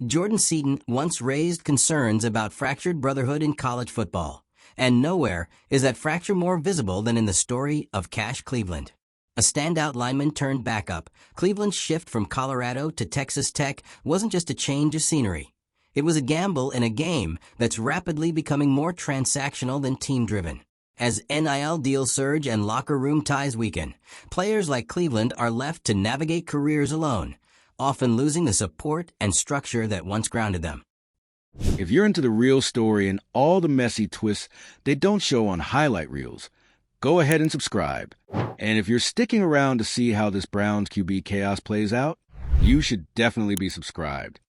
Jordan Seaton once raised concerns about fractured brotherhood in college football, and nowhere is that fracture more visible than in the story of Cash Cleveland. A standout lineman turned backup, Cleveland's shift from Colorado to Texas Tech wasn't just a change of scenery. It was a gamble in a game that's rapidly becoming more transactional than team-driven. As NIL deals surge and locker room ties weaken, players like Cleveland are left to navigate careers alone, often losing the support and structure that once grounded them. If you're into the real story and all the messy twists they don't show on highlight reels, go ahead and subscribe. And if you're sticking around to see how this Browns QB chaos plays out, you should definitely be subscribed.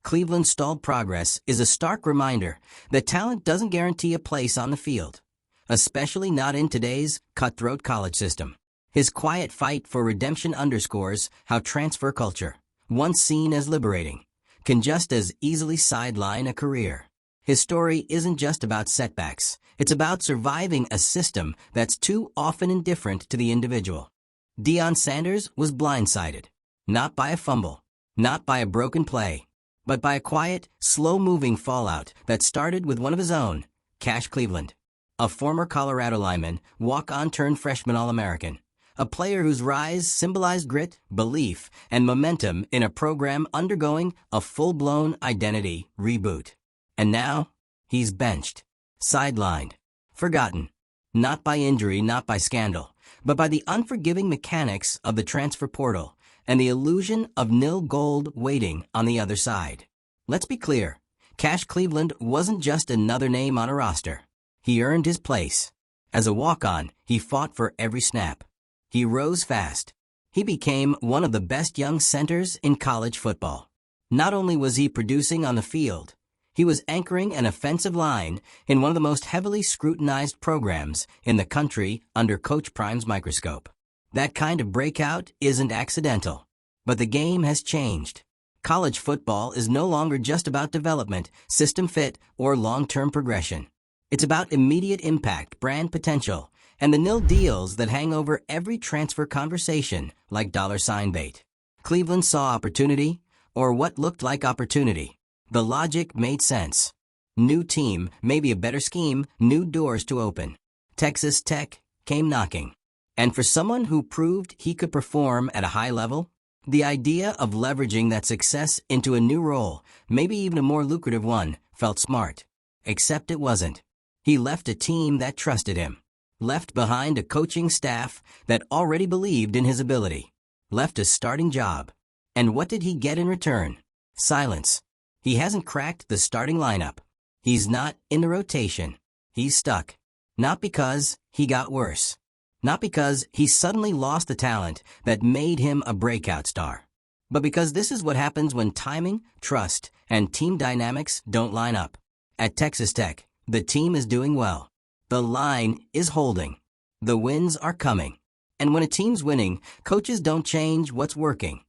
Cleveland's stalled progress is a stark reminder that talent doesn't guarantee a place on the field, especially not in today's cutthroat college system. His quiet fight for redemption underscores how transfer culture, once seen as liberating, can just as easily sideline a career. His story isn't just about setbacks. It's about surviving a system that's too often indifferent to the individual. Deion Sanders was blindsided, not by a fumble, not by a broken play, but by a quiet, slow-moving fallout that started with one of his own, Cash Cleveland, a former Colorado lineman, walk-on turned freshman All-American, a player whose rise symbolized grit, belief, and momentum in a program undergoing a full-blown identity reboot. And now, he's benched, sidelined, forgotten, not by injury, not by scandal, but by the unforgiving mechanics of the transfer portal and the illusion of nil gold waiting on the other side. Let's be clear, Cash Cleveland wasn't just another name on a roster. He earned his place. As a walk-on, he fought for every snap. He rose fast. He became one of the best young centers in college football. Not only was he producing on the field, he was anchoring an offensive line in one of the most heavily scrutinized programs in the country under Coach Prime's microscope. That kind of breakout isn't accidental. But the game has changed. College football is no longer just about development, system fit, or long-term progression. It's about immediate impact, brand potential, and the nil deals that hang over every transfer conversation like dollar sign bait. Cleveland saw opportunity, or what looked like opportunity. The logic made sense. New team, maybe a better scheme, new doors to open. Texas Tech came knocking. And for someone who proved he could perform at a high level, the idea of leveraging that success into a new role, maybe even a more lucrative one, felt smart. Except it wasn't. He left a team that trusted him. Left behind a coaching staff that already believed in his ability. Left a starting job. And what did he get in return? Silence. He hasn't cracked the starting lineup. He's not in the rotation. He's stuck. Not because he got worse. Not because he suddenly lost the talent that made him a breakout star. But because this is what happens when timing, trust, and team dynamics don't line up. At Texas Tech, the team is doing well. The line is holding. The wins are coming. And when a team's winning, coaches don't change what's working.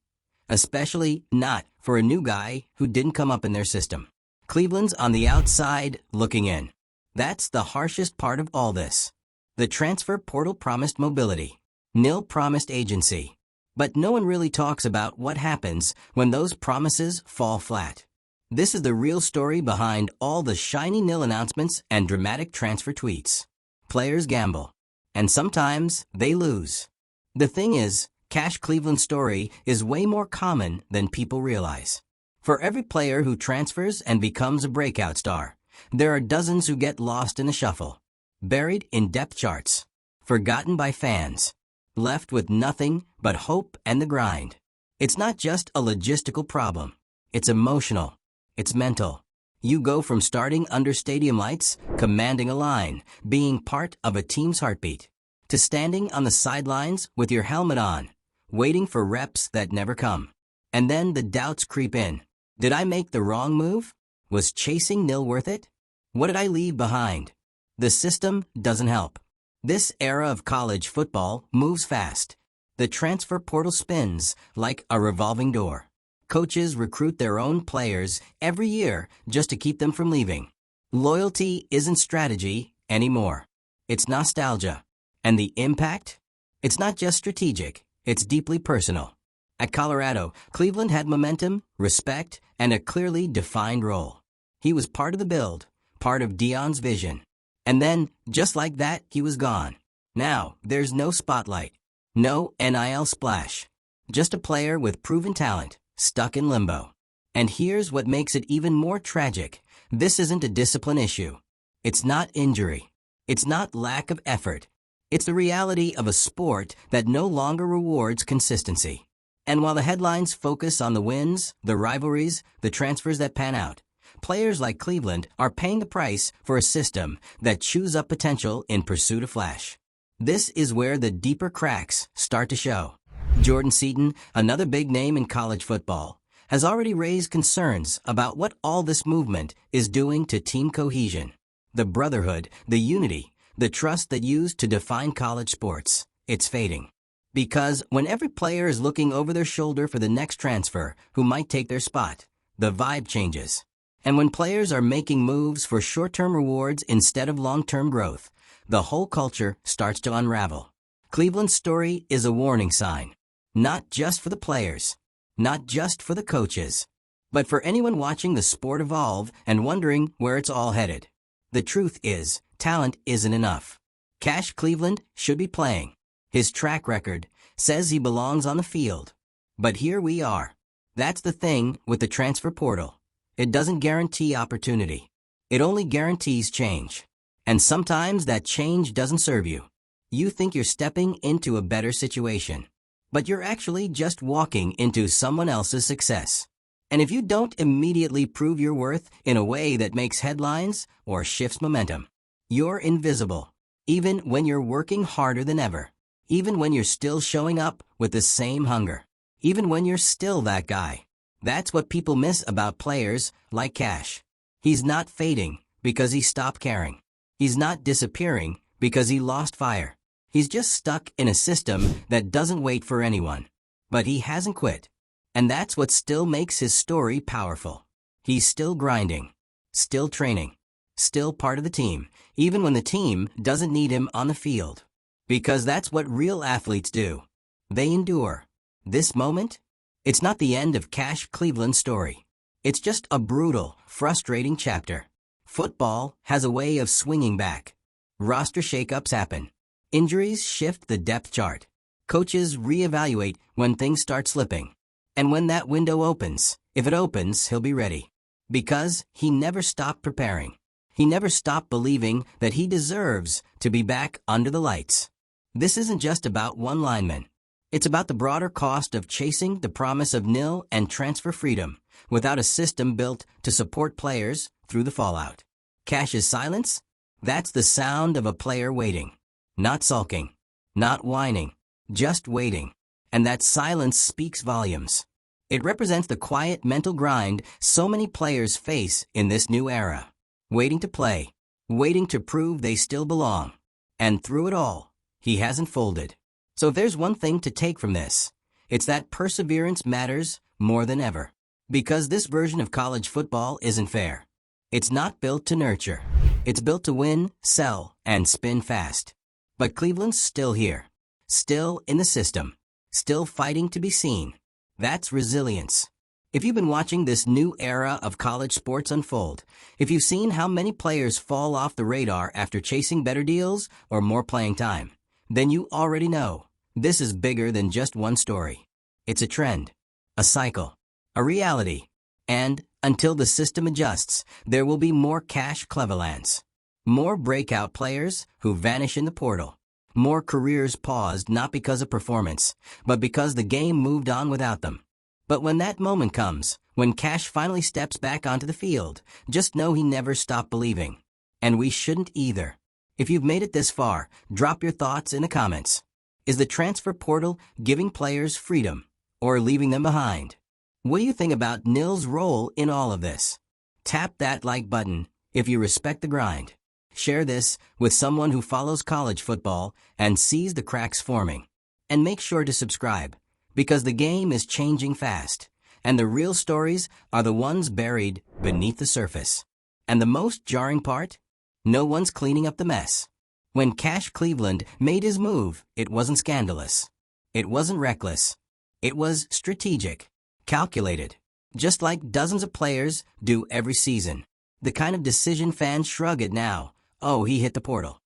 Especially not for a new guy who didn't come up in their system. Cleveland's on the outside looking in. That's the harshest part of all this. The transfer portal promised mobility. Nil promised agency. But no one really talks about what happens when those promises fall flat. This is the real story behind all the shiny nil announcements and dramatic transfer tweets. Players gamble. And sometimes they lose. The thing is, Cash Cleveland's story is way more common than people realize. For every player who transfers and becomes a breakout star, there are dozens who get lost in the shuffle. Buried in depth charts. Forgotten by fans. Left with nothing but hope and the grind. It's not just a logistical problem. It's emotional. It's mental. You go from starting under stadium lights, commanding a line, being part of a team's heartbeat, to standing on the sidelines with your helmet on, waiting for reps that never come. And then the doubts creep in. Did I make the wrong move? Was chasing nil worth it? What did I leave behind? The system doesn't help. This era of college football moves fast. The transfer portal spins like a revolving door. Coaches recruit their own players every year just to keep them from leaving. Loyalty isn't strategy anymore. It's nostalgia. And the impact? It's not just strategic, it's deeply personal. At Colorado, Cleveland had momentum, respect, and a clearly defined role. He was part of the build, part of Deion's vision. And then, just like that, he was gone. Now, there's no spotlight, no NIL splash. Just a player with proven talent, stuck in limbo. And here's what makes it even more tragic. This isn't a discipline issue. It's not injury. It's not lack of effort. It's the reality of a sport that no longer rewards consistency. And while the headlines focus on the wins, the rivalries, the transfers that pan out, players like Cleveland are paying the price for a system that chews up potential in pursuit of flash. This is where the deeper cracks start to show. Jordan Seaton, another big name in college football, has already raised concerns about what all this movement is doing to team cohesion. The brotherhood, the unity, the trust that used to define college sports, it's fading. Because when every player is looking over their shoulder for the next transfer who might take their spot, the vibe changes. And when players are making moves for short-term rewards instead of long-term growth, the whole culture starts to unravel. Cleveland's story is a warning sign, not just for the players, not just for the coaches, but for anyone watching the sport evolve and wondering where it's all headed. The truth is, talent isn't enough. Cash Cleveland should be playing. His track record says he belongs on the field. But here we are. That's the thing with the transfer portal. It doesn't guarantee opportunity. It only guarantees change. And sometimes that change doesn't serve you. You think you're stepping into a better situation, but you're actually just walking into someone else's success. And if you don't immediately prove your worth in a way that makes headlines or shifts momentum, you're invisible, even when you're working harder than ever, even when you're still showing up with the same hunger, even when you're still that guy. That's what people miss about players like Cash. He's not fading because he stopped caring. He's not disappearing because he lost fire. He's just stuck in a system that doesn't wait for anyone. But he hasn't quit. And that's what still makes his story powerful. He's still grinding, still training, still part of the team, even when the team doesn't need him on the field. Because that's what real athletes do. They endure. This moment, it's not the end of Cash Cleveland's story. It's just a brutal, frustrating chapter. Football has a way of swinging back. Roster shakeups happen. Injuries shift the depth chart. Coaches reevaluate when things start slipping. And when that window opens, if it opens, he'll be ready. Because he never stopped preparing. He never stopped believing that he deserves to be back under the lights. This isn't just about one lineman. It's about the broader cost of chasing the promise of nil and transfer freedom without a system built to support players through the fallout. Cash's silence? That's the sound of a player waiting. Not sulking. Not whining. Just waiting. And that silence speaks volumes. It represents the quiet mental grind so many players face in this new era. Waiting to play. Waiting to prove they still belong. And through it all, he hasn't folded. So if there's one thing to take from this, it's that perseverance matters more than ever. Because this version of college football isn't fair. It's not built to nurture. It's built to win, sell, and spin fast. But Cleveland's still here. Still in the system. Still fighting to be seen. That's resilience. If you've been watching this new era of college sports unfold, if you've seen how many players fall off the radar after chasing better deals or more playing time, then you already know this is bigger than just one story. It's a trend, a cycle, a reality. And until the system adjusts, there will be more Cash Clevelands. More breakout players who vanish in the portal. More careers paused not because of performance, but because the game moved on without them. But when that moment comes, when Cash finally steps back onto the field, just know he never stopped believing. And we shouldn't either. If you've made it this far, drop your thoughts in the comments. Is the transfer portal giving players freedom or leaving them behind? What do you think about NIL's role in all of this? Tap that like button if you respect the grind. Share this with someone who follows college football and sees the cracks forming. And make sure to subscribe, because the game is changing fast, and the real stories are the ones buried beneath the surface. And the most jarring part? No one's cleaning up the mess. When Cash Cleveland made his move, it wasn't scandalous. It wasn't reckless. It was strategic, calculated, just like dozens of players do every season. The kind of decision fans shrug at now. Oh, he hit the portal.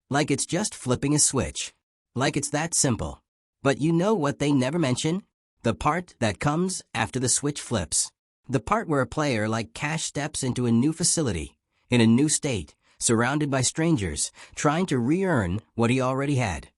Like it's just flipping a switch. Like it's that simple. But you know what they never mention? The part that comes after the switch flips. The part where a player like Cash steps into a new facility, in a new state, surrounded by strangers, trying to re-earn what he already had.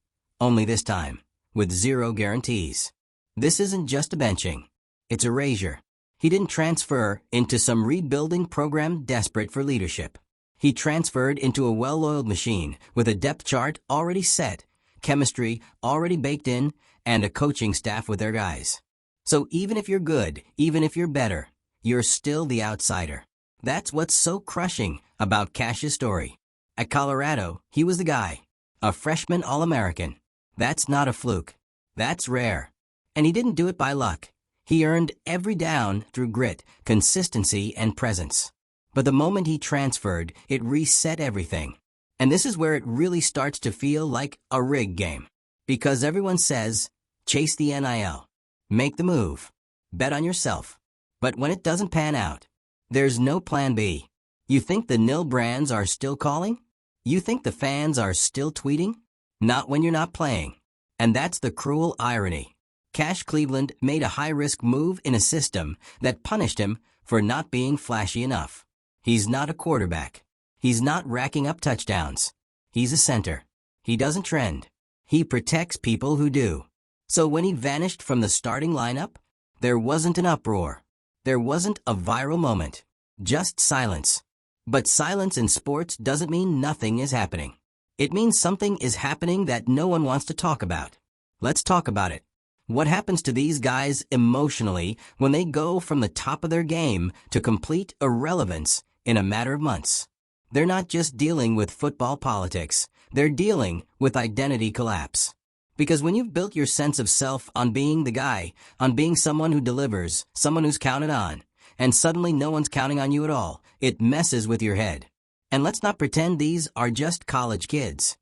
Only this time, with zero guarantees. This isn't just a benching. It's erasure. He didn't transfer into some rebuilding program desperate for leadership. He transferred into a well-oiled machine with a depth chart already set, chemistry already baked in, and a coaching staff with their guys. So even if you're good, even if you're better, you're still the outsider. That's what's so crushing about Cash's story. At Colorado, he was the guy. A freshman All-American. That's not a fluke. That's rare. And he didn't do it by luck. He earned every down through grit, consistency, and presence. But the moment he transferred, it reset everything. And this is where it really starts to feel like a rigged game. Because everyone says, chase the NIL. Make the move. Bet on yourself. But when it doesn't pan out, there's no plan B. You think the nil brands are still calling? You think the fans are still tweeting? Not when you're not playing. And that's the cruel irony. Cash Cleveland made a high-risk move in a system that punished him for not being flashy enough. He's not a quarterback. He's not racking up touchdowns. He's a center. He doesn't trend. He protects people who do. So when he vanished from the starting lineup, there wasn't an uproar. There wasn't a viral moment. Just silence. But silence in sports doesn't mean nothing is happening. It means something is happening that no one wants to talk about. Let's talk about it. What happens to these guys emotionally when they go from the top of their game to complete irrelevance in a matter of months? They're not just dealing with football politics. They're dealing with identity collapse. Because when you've built your sense of self on being the guy, on being someone who delivers, someone who's counted on, and suddenly no one's counting on you at all, it messes with your head. And let's not pretend these are just college kids.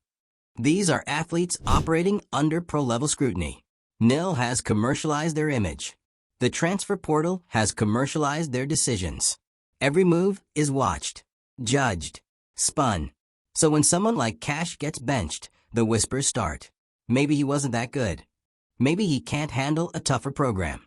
These are athletes operating under pro-level scrutiny. NIL has commercialized their image. The transfer portal has commercialized their decisions. Every move is watched, judged, spun. So when someone like Cash gets benched, the whispers start. Maybe he wasn't that good. Maybe he can't handle a tougher program.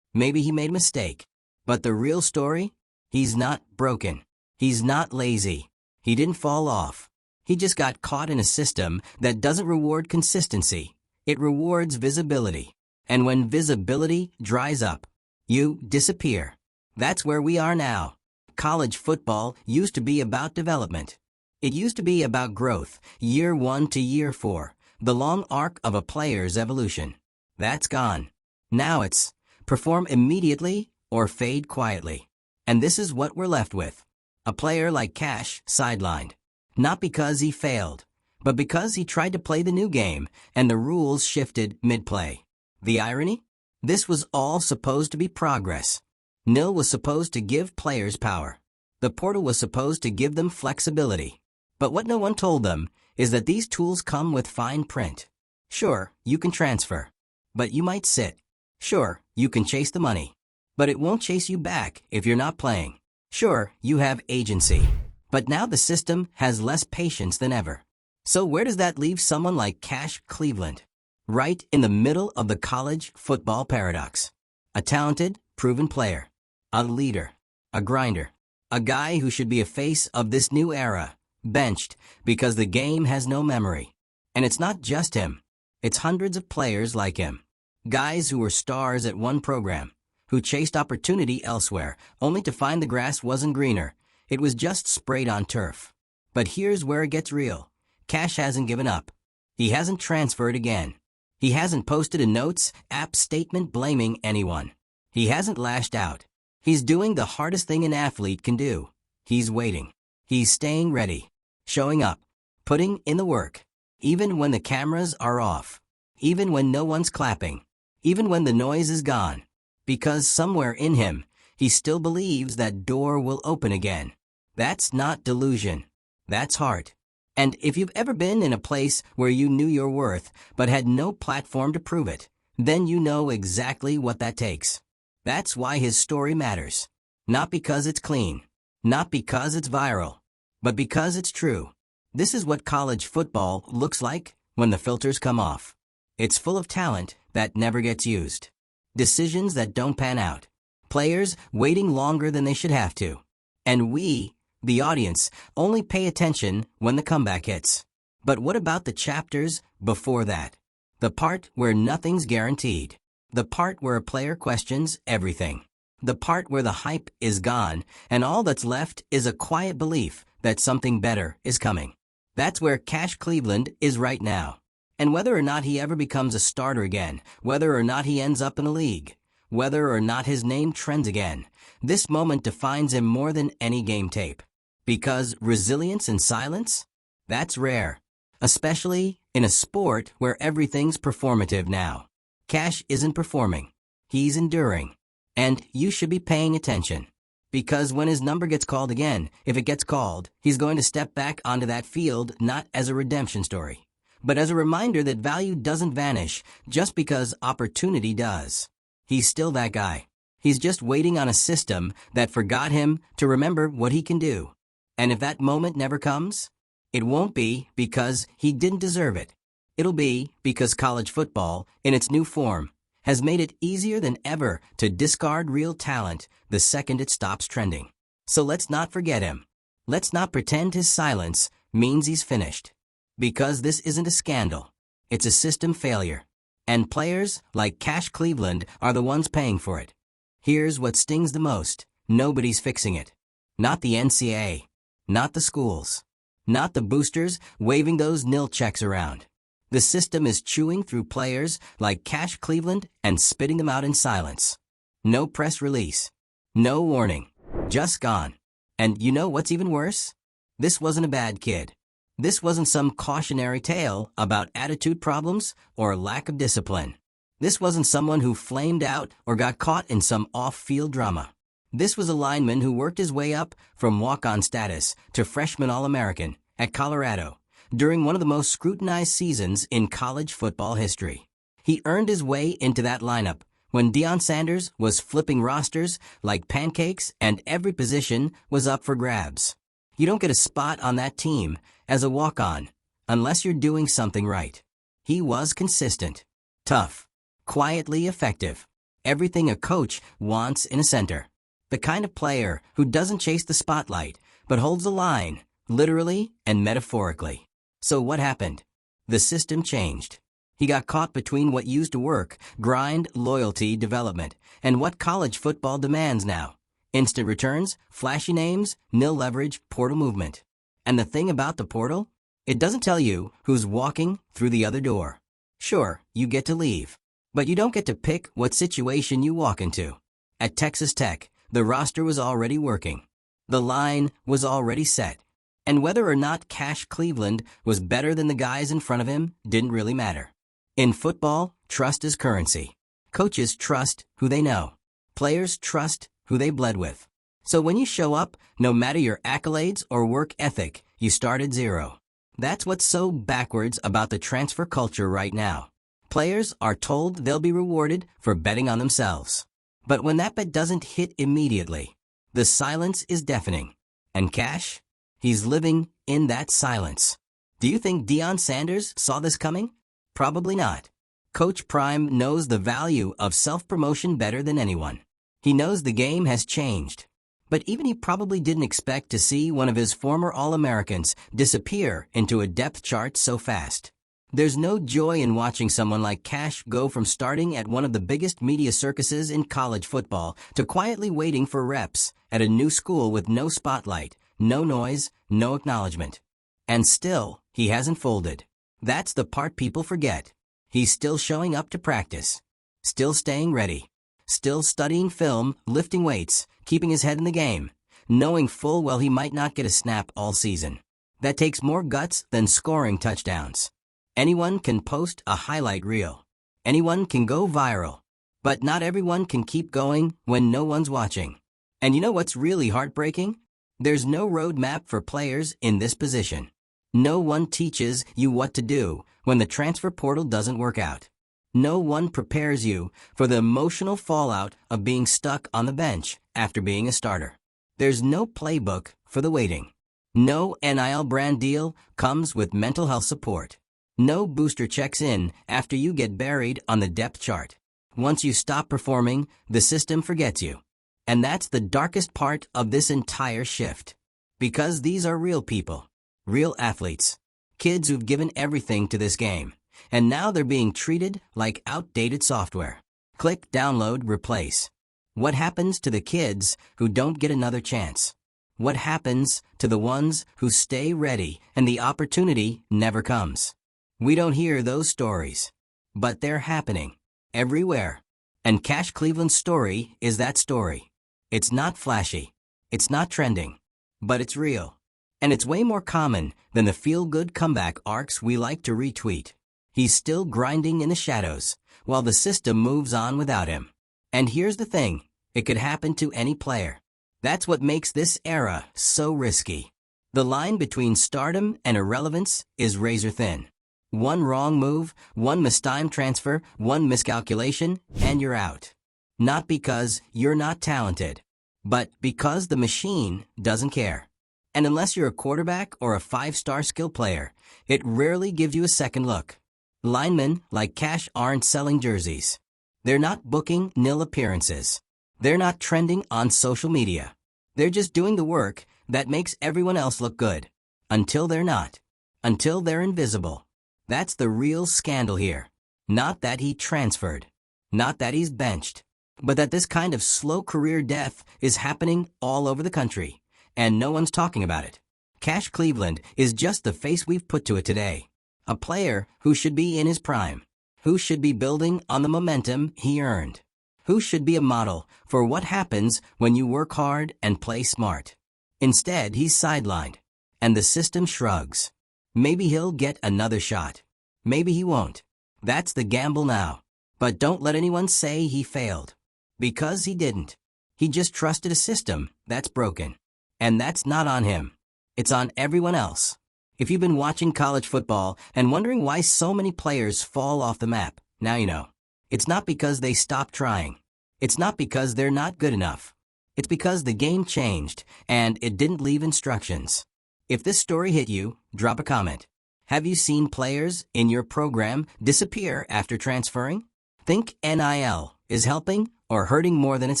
Maybe he made a mistake. But the real story? He's not broken. He's not lazy. He didn't fall off. He just got caught in a system that doesn't reward consistency. It rewards visibility. And when visibility dries up, you disappear. That's where we are now. College football used to be about development. It used to be about growth, year 1 to year 4, the long arc of a player's evolution. That's gone. Now it's perform immediately or fade quietly. And this is what we're left with. A player like Cash sidelined. Not because he failed, but because he tried to play the new game and the rules shifted mid-play. The irony? This was all supposed to be progress. NIL was supposed to give players power. The portal was supposed to give them flexibility. But what no one told them is that these tools come with fine print. Sure, you can transfer, but you might sit. Sure, you can chase the money, but it won't chase you back if you're not playing. Sure, you have agency, but now the system has less patience than ever. So where does that leave someone like Cash Cleveland? Right in the middle of the college football paradox. A talented, proven player. A leader. A grinder. A guy who should be a face of this new era. Benched because the game has no memory. And it's not just him. It's hundreds of players like him. Guys who were stars at one program, who chased opportunity elsewhere, only to find the grass wasn't greener. It was just sprayed on turf. But here's where it gets real. Cash hasn't given up. He hasn't transferred again. He hasn't posted a notes app statement blaming anyone. He hasn't lashed out. He's doing the hardest thing an athlete can do. He's waiting. He's staying ready. Showing up. Putting in the work. Even when the cameras are off. Even when no one's clapping. Even when the noise is gone. Because somewhere in him, he still believes that door will open again. That's not delusion. That's heart. And if you've ever been in a place where you knew your worth, but had no platform to prove it, then you know exactly what that takes. That's why his story matters. Not because it's clean, not because it's viral, but because it's true. This is what college football looks like when the filters come off. It's full of talent that never gets used. Decisions that don't pan out. Players waiting longer than they should have to. And we, the audience, only pay attention when the comeback hits. But what about the chapters before that? The part where nothing's guaranteed. The part where a player questions everything. The part where the hype is gone and all that's left is a quiet belief that something better is coming. That's where Cash Cleveland is right now. And whether or not he ever becomes a starter again, whether or not he ends up in a league, whether or not his name trends again, this moment defines him more than any game tape. Because resilience in silence? That's rare. Especially in a sport where everything's performative now. Cash isn't performing. He's enduring. And you should be paying attention. Because when his number gets called again, if it gets called, he's going to step back onto that field not as a redemption story, but as a reminder that value doesn't vanish just because opportunity does. He's still that guy. He's just waiting on a system that forgot him to remember what he can do. And if that moment never comes, it won't be because he didn't deserve it. It'll be because college football, in its new form, has made it easier than ever to discard real talent the second it stops trending. So let's not forget him. Let's not pretend his silence means he's finished. Because this isn't a scandal. It's a system failure. And players like Cash Cleveland are the ones paying for it. Here's what stings the most. Nobody's fixing it. Not the NCAA. Not the schools. Not the boosters waving those nil checks around. The system is chewing through players like Cash Cleveland and spitting them out in silence. No press release. No warning. Just gone. And you know what's even worse? This wasn't a bad kid. This wasn't some cautionary tale about attitude problems or lack of discipline. This wasn't someone who flamed out or got caught in some off-field drama. This was a lineman who worked his way up from walk-on status to freshman All-American at Colorado during one of the most scrutinized seasons in college football history. He earned his way into that lineup when Deion Sanders was flipping rosters like pancakes and every position was up for grabs. You don't get a spot on that team as a walk-on unless you're doing something right. He was consistent, tough, quietly effective. Everything a coach wants in a center. The kind of player who doesn't chase the spotlight, but holds the line, literally and metaphorically. So what happened? The system changed. He got caught between what used to work, grind, loyalty, development, and what college football demands now. Instant returns, flashy names, nil leverage, portal movement. And the thing about the portal? It doesn't tell you who's walking through the other door. Sure, you get to leave, but you don't get to pick what situation you walk into. At Texas Tech, the roster was already working. The line was already set. And whether or not Cash Cleveland was better than the guys in front of him didn't really matter. In football, trust is currency. Coaches trust who they know. Players trust who they bled with. So when you show up, no matter your accolades or work ethic, you start at zero. That's what's so backwards about the transfer culture right now. Players are told they'll be rewarded for betting on themselves. But when that bet doesn't hit immediately, the silence is deafening. And Cash? He's living in that silence. Do you think Deion Sanders saw this coming? Probably not. Coach Prime knows the value of self-promotion better than anyone. He knows the game has changed. But even he probably didn't expect to see one of his former All-Americans disappear into a depth chart so fast. There's no joy in watching someone like Cash go from starting at one of the biggest media circuses in college football to quietly waiting for reps at a new school with no spotlight, no noise, no acknowledgement. And still, he hasn't folded. That's the part people forget. He's still showing up to practice. Still staying ready. Still studying film, lifting weights, keeping his head in the game, knowing full well he might not get a snap all season. That takes more guts than scoring touchdowns. Anyone can post a highlight reel. Anyone can go viral. But not everyone can keep going when no one's watching. And you know what's really heartbreaking? There's no roadmap for players in this position. No one teaches you what to do when the transfer portal doesn't work out. No one prepares you for the emotional fallout of being stuck on the bench after being a starter. There's no playbook for the waiting. No NIL brand deal comes with mental health support. No booster checks in after you get buried on the depth chart. Once you stop performing, the system forgets you. And that's the darkest part of this entire shift. Because these are real people, real athletes, kids who've given everything to this game. And now they're being treated like outdated software. Click, download, replace. What happens to the kids who don't get another chance? What happens to the ones who stay ready and the opportunity never comes? We don't hear those stories, but they're happening everywhere. And Cash Cleveland's story is that story. It's not flashy. It's not trending, but it's real. And it's way more common than the feel-good comeback arcs we like to retweet. He's still grinding in the shadows while the system moves on without him. And here's the thing, it could happen to any player. That's what makes this era so risky. The line between stardom and irrelevance is razor thin. One wrong move, one mistimed transfer, one miscalculation, and you're out. Not because you're not talented, but because the machine doesn't care. And unless you're a quarterback or a 5-star skill player, it rarely gives you a second look. Linemen like Cash aren't selling jerseys. They're not booking nil appearances. They're not trending on social media. They're just doing the work that makes everyone else look good. Until they're not. Until they're invisible. That's the real scandal here. Not that he transferred. Not that he's benched. But that this kind of slow career death is happening all over the country. And no one's talking about it. Cash Cleveland is just the face we've put to it today. A player who should be in his prime. Who should be building on the momentum he earned. Who should be a model for what happens when you work hard and play smart. Instead, he's sidelined. And the system shrugs. Maybe he'll get another shot. Maybe he won't. That's the gamble now. But don't let anyone say he failed. Because he didn't. He just trusted a system that's broken. And that's not on him. It's on everyone else. If you've been watching college football and wondering why so many players fall off the map, now you know. It's not because they stopped trying. It's not because they're not good enough. It's because the game changed and it didn't leave instructions. If this story hit you, drop a comment. Have you seen players in your program disappear after transferring? Think NIL is helping or hurting more than it's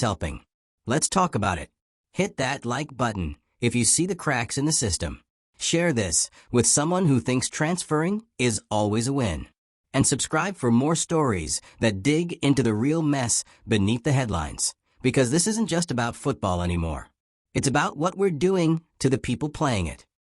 helping. Let's talk about it. Hit that like button if you see the cracks in the system. Share this with someone who thinks transferring is always a win. And subscribe for more stories that dig into the real mess beneath the headlines. Because this isn't just about football anymore. It's about what we're doing to the people playing it.